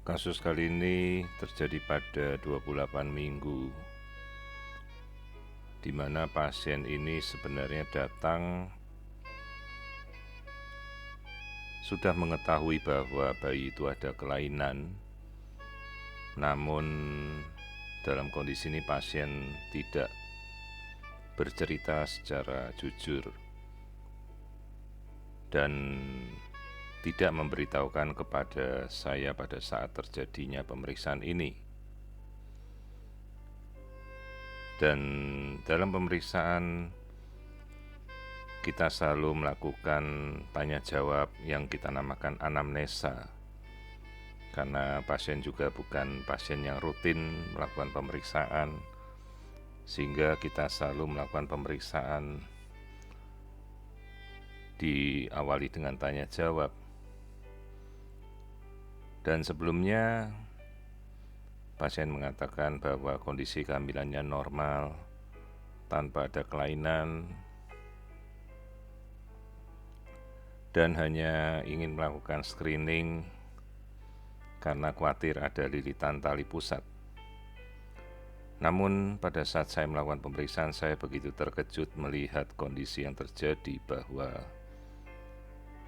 Kasus kali ini terjadi pada 28 minggu, di mana pasien ini sebenarnya datang sudah mengetahui bahwa bayi itu ada kelainan. Namun dalam kondisi ini pasien tidak bercerita secara jujur dan tidak memberitahukan kepada saya pada saat terjadinya pemeriksaan ini. Dan dalam pemeriksaan kita selalu melakukan tanya jawab yang kita namakan anamnesa, karena pasien juga bukan pasien yang rutin melakukan pemeriksaan, sehingga kita selalu melakukan pemeriksaan diawali dengan tanya jawab. Dan sebelumnya pasien mengatakan bahwa kondisi kehamilannya normal, tanpa ada kelainan, dan hanya ingin melakukan screening karena khawatir ada lilitan tali pusat. Namun pada saat saya melakukan pemeriksaan, saya begitu terkejut melihat kondisi yang terjadi, bahwa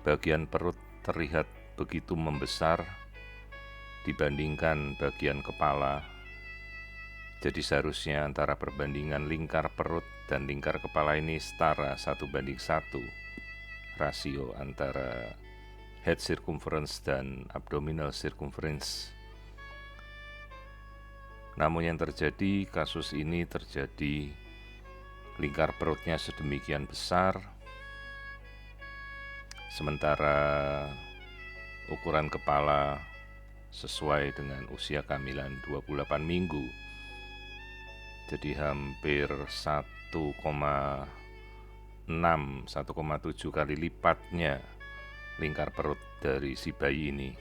bagian perut terlihat begitu membesar dibandingkan bagian kepala. Jadi seharusnya antara perbandingan lingkar perut dan lingkar kepala ini setara 1:1 rasio antara head circumference dan abdominal circumference. Namun yang terjadi, kasus ini terjadi lingkar perutnya sedemikian besar, sementara ukuran kepala sesuai dengan usia kehamilan 28 minggu. Jadi hampir 1,7 kali lipatnya lingkar perut dari si bayi ini.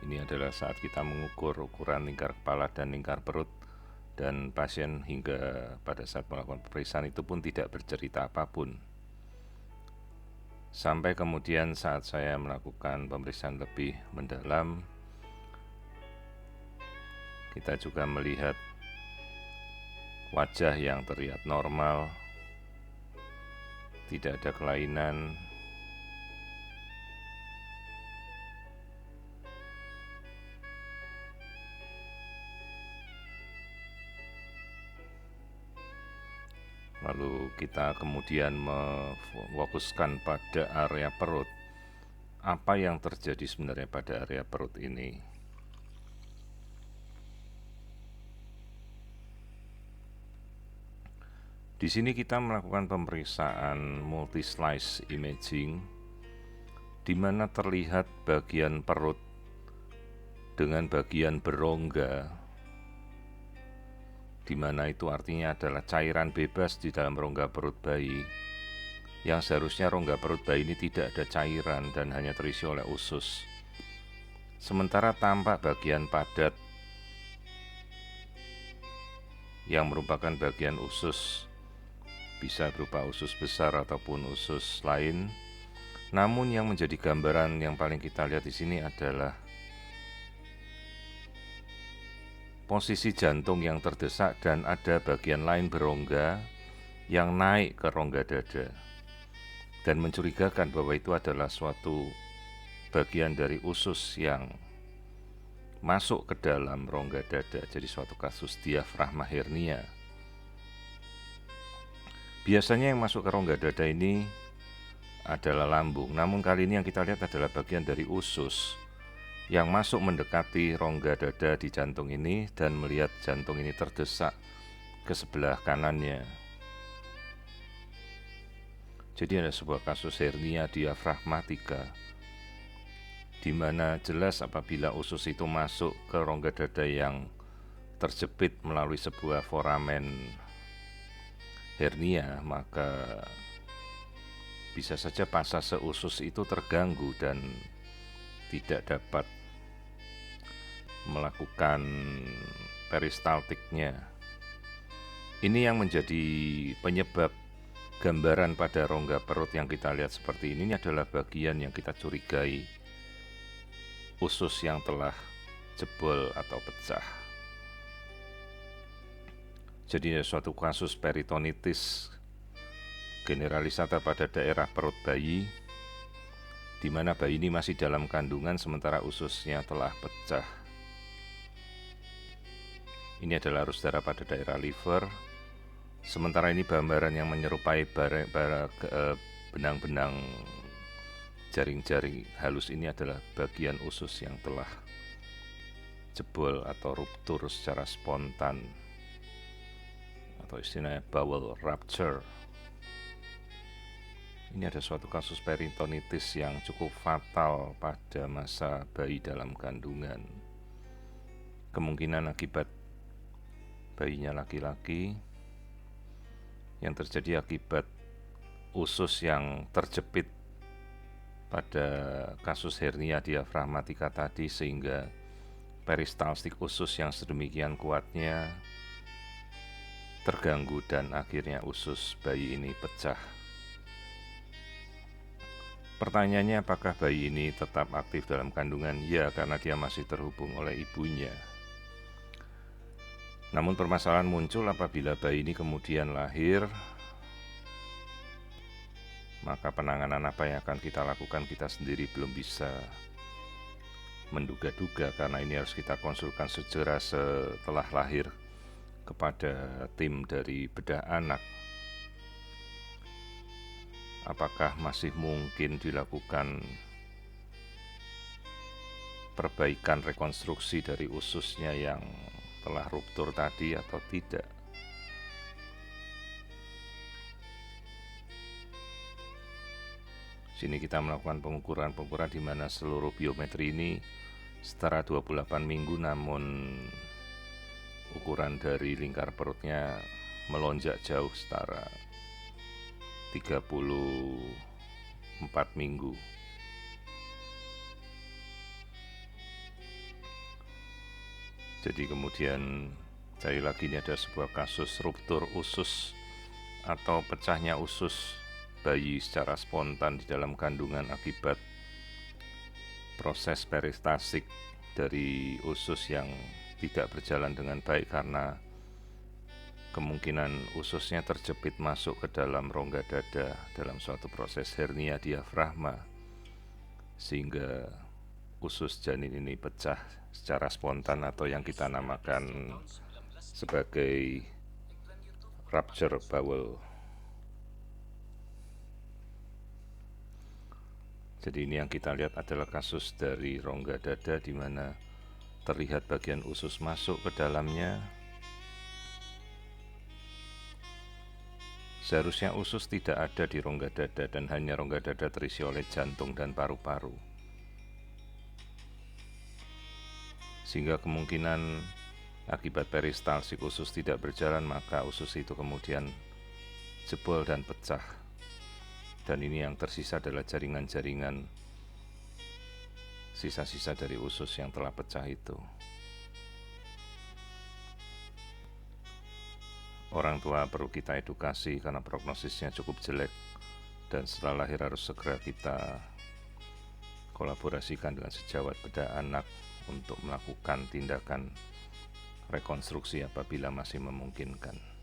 Ini adalah saat kita mengukur ukuran lingkar kepala dan lingkar perut, dan pasien hingga pada saat melakukan pemeriksaan itu pun tidak bercerita apapun. Sampai kemudian saat saya melakukan pemeriksaan lebih mendalam, kita juga melihat wajah yang terlihat normal, tidak ada kelainan. Lalu kita kemudian memfokuskan pada area perut. Apa yang terjadi sebenarnya pada area perut ini? Di sini kita melakukan pemeriksaan multi-slice imaging, di mana terlihat bagian perut dengan bagian berongga, di mana itu artinya adalah cairan bebas di dalam rongga perut bayi, yang seharusnya rongga perut bayi ini tidak ada cairan dan hanya terisi oleh usus. Sementara tampak bagian padat yang merupakan bagian usus, bisa berupa usus besar ataupun usus lain. Namun yang menjadi gambaran yang paling kita lihat di sini adalah posisi jantung yang terdesak dan ada bagian lain berongga yang naik ke rongga dada, dan mencurigakan bahwa itu adalah suatu bagian dari usus yang masuk ke dalam rongga dada, jadi suatu kasus diafragma hernia. Biasanya yang masuk ke rongga dada ini adalah lambung, namun kali ini yang kita lihat adalah bagian dari usus yang masuk mendekati rongga dada di jantung ini, dan melihat jantung ini terdesak ke sebelah kanannya. Jadi ada sebuah kasus hernia diafragmatika, di mana jelas apabila usus itu masuk ke rongga dada yang terjepit melalui sebuah foramen hernia, maka bisa saja pasase usus itu terganggu dan tidak dapat melakukan peristaltiknya. Ini yang menjadi penyebab gambaran pada rongga perut yang kita lihat seperti ini adalah bagian yang kita curigai usus yang telah jebol atau pecah. Jadi ada suatu kasus peritonitis generalisata pada daerah perut bayi, di mana bayi ini masih dalam kandungan sementara ususnya telah pecah. Ini adalah arus darah pada daerah liver. Sementara ini gambaran yang menyerupai benang-benang jaring-jaring halus ini adalah bagian usus yang telah jebol atau ruptur secara spontan, atau istilahnya bowel rupture. Ini ada suatu kasus peritonitis yang cukup fatal pada masa bayi dalam kandungan. Kemungkinan akibat bayinya laki-laki, yang terjadi akibat usus yang terjepit pada kasus hernia diafragmatika tadi, sehingga peristaltik usus yang sedemikian kuatnya terganggu dan akhirnya usus bayi ini pecah. Pertanyaannya, apakah bayi ini tetap aktif dalam kandungan? Ya, karena dia masih terhubung oleh ibunya. Namun permasalahan muncul apabila bayi ini kemudian lahir, maka penanganan apa yang akan kita lakukan kita sendiri belum bisa menduga-duga, karena ini harus kita konsulkan segera setelah lahir kepada tim dari bedah anak. Apakah masih mungkin dilakukan perbaikan rekonstruksi dari ususnya yang telah ruptur tadi atau tidak? Sini kita melakukan pengukuran di mana seluruh biometri ini setara 28 minggu, namun ukuran dari lingkar perutnya melonjak jauh setara 34 minggu. Jadi kemudian sekali lagi ini ada sebuah kasus ruptur usus atau pecahnya usus bayi secara spontan di dalam kandungan akibat proses peristaltik dari usus yang tidak berjalan dengan baik, karena kemungkinan ususnya terjepit masuk ke dalam rongga dada dalam suatu proses hernia diafragma, sehingga usus janin ini pecah secara spontan atau yang kita namakan sebagai rupture bowel. Jadi ini yang kita lihat adalah kasus dari rongga dada di mana terlihat bagian usus masuk ke dalamnya. Seharusnya usus tidak ada di rongga dada dan hanya rongga dada terisi oleh jantung dan paru-paru. Sehingga kemungkinan akibat peristaltik usus tidak berjalan, maka usus itu kemudian jebol dan pecah. Dan ini yang tersisa adalah jaringan-jaringan sisa-sisa dari usus yang telah pecah itu. Orang tua perlu kita edukasi karena prognosisnya cukup jelek, dan setelah lahir harus segera kita kolaborasikan dengan sejawat bedah anak untuk melakukan tindakan rekonstruksi apabila masih memungkinkan.